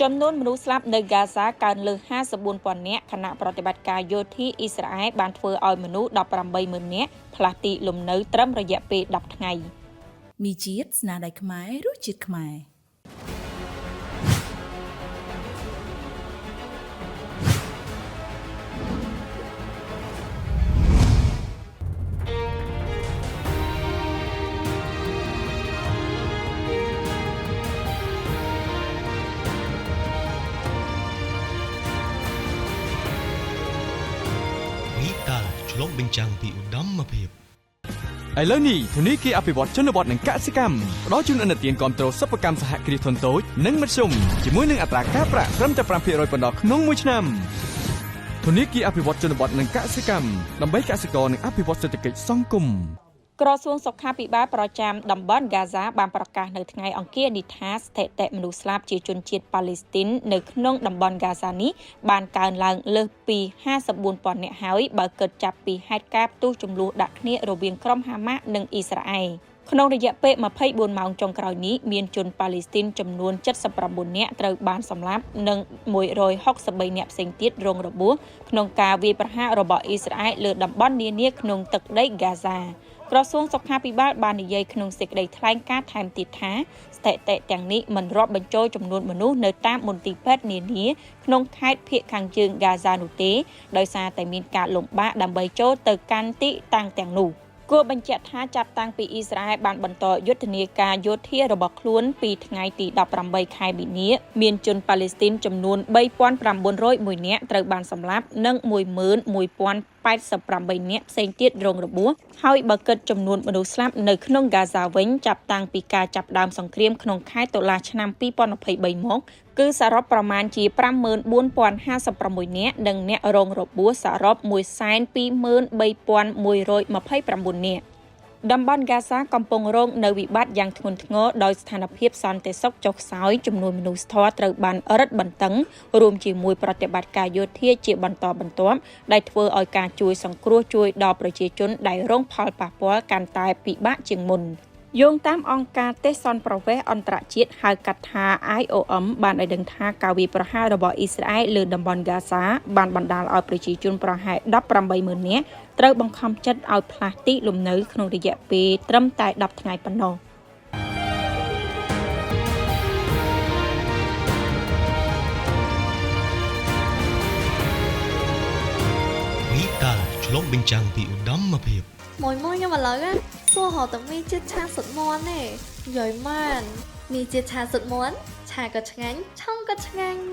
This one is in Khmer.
จำนวนมนุษย์สลับในกาซาการเลือก54 ปอนด์เนี้ยขณะปฏิบัติการโยธีอิสราเอลบานเฟอร์เอามนุษย์ดับปรำใบมือเนี้ยพลาติลมเนื้อตรัมระยะเปดับไงมีจีตนาได้ขมายรู้จิตขมายឆ្លុះបញ្ចាំងពីឧត្តមភាពឥឡូវនេះធនីគារអភិវឌ្ឍជនបទនិងកសិកម្មផ្ដល់ជូនឥណទានគាំទ្រសិប្បកម្មសហគ្រាសធុនតូចនិងមធ្យមជាមួយនឹងអត្រាការប្រាក់ត្រឹមតែ 5% ប៉ុណ្ណោះក្នុងមួយឆ្នាំធនីគារអភិវឌ្ឍជនបទនិងកសិកម្មដើម្បីកសិករនិងអភិវឌ្ឍសេដ្ឋកិច្ចសង្គមក្រសួងសុខាភិបាលប្រចាំតំបន់ហ្គាហ្សាបានប្រកាសនៅថ្ងៃអង្គារនេះថាស្ថិតិមនុស្សស្លាប់ជាជនជាតិប៉ាឡេស្ទីននៅក្នុងតំបន់ហ្គាហ្សានេះបានកើនឡើងលើសពី54 ពាន់នាក់ហើយបើគិតចាប់ពីហេតុការណ៍ផ្ទុះជម្លោះដាក់គ្នារវាងក្រុមហាម៉ាស់និងអ៊ីស្រាអែលក្នុងរយៈពេល24 ម៉ោងចុងក្រោយនេះមានជនប៉ាឡេស្ទីនចំនួន79នាក់ត្រូវបានសម្លាប់និង163នាក់ផ្សេងទៀតរងរបួសក្នុងការវាយប្រហាររបស់អ៊ីស្រាអែលលើតំបន់នានាក្នុងទឹកដីហ្គាហ្សាក្រសួងសុខាភិបាលបាននិយាយក្នុងសេចក្តីថ្លែងការណ៍ថែមទៀតថាស្ថិតិទាំងនេះមិនរាប់បញ្ចូលចំនួនមនុស្សនៅតាមមន្ទីរពេទ្យនានាក្នុងខេត្តភាគខាងជើងហ្គាហ្សានោះទេដោយសារតែមានការលំបាកដើម្បីចូលទៅកាន់ទីតាំងទាំងនោះគួរបញ្ជាក់ថាចាប់តាំងពីអ៊ីស្រាអែលបានបន្តយុទ្ធនាការយោធារបស់ខ្លួនពីថ្ងៃទី18 ខែមីនាមានជនប៉ាឡេស្ទីនចំនួន 3,901 នាក់ត្រូវបានសម្លាប់និង11,088 នាក់ផ្សេងទៀតរងរបួសហើយបើគិតចំនួនមនុស្សស្លាប់នៅក្នុងហ្គាហ្សាវិញចាប់តាំងពីការចាប់ផ្ដើមសង្គ្រាមក្នុងខែតុលាឆ្នាំ2023មកគឺសរុបប្រមាណជា 54,056 នាក់និងអ្នករងរបួសសរុប 123,129 នាក់តំបន់ហ្គាហ្សាកំពុងរងនៅវិបត្តិយ៉ាងធ្ងន់ធ្ងរដោយស្ថានភាពសន្តិសុខចុះខ្សោយចំនួនមនុស្សធម៌ត្រូវបានរឹតបន្តឹងរួមជាមួយប្រតិបត្តិការយោធាជាបន្តបន្ទាប់ដែលធ្វើឲ្យការជួយសង្គ្រោះជួយដល់ប្រជាជនដែលរងផលប៉ះពាល់កាន់តែពិបាកជាងមុនយោងតាមអង្គការទេសន្តប្រវេសន៍អន្តរជាតិហៅកាត់ថា IOM បានឲ្យដឹងថាការវាយប្រហាររបស់អ៊ីស្រាអែលលើតំបន់ហ្គាហ្សាបានបណ្ដាលឲ្យប្រជាជនប្រហែល 18,000 នាក់ត្រូវបង្ខំចិត្តឲ្យផ្លាស់ទីលំនៅក្នុងរយៈពេលត្រឹមតែ10ថ្ងៃប៉ុណ្ណោះវិតាឆ្លុះបញ្ចាំងពីឧត្តមភាពមួយខ្ញុំឥឡូវសួរហៅតែមីជាតិឆាសុតមន់ទេយាយម៉ានមីជាតិឆាសុតមន់ឆាក៏ឆ្ងាញ់ឆុងក៏ឆ្ងាញ់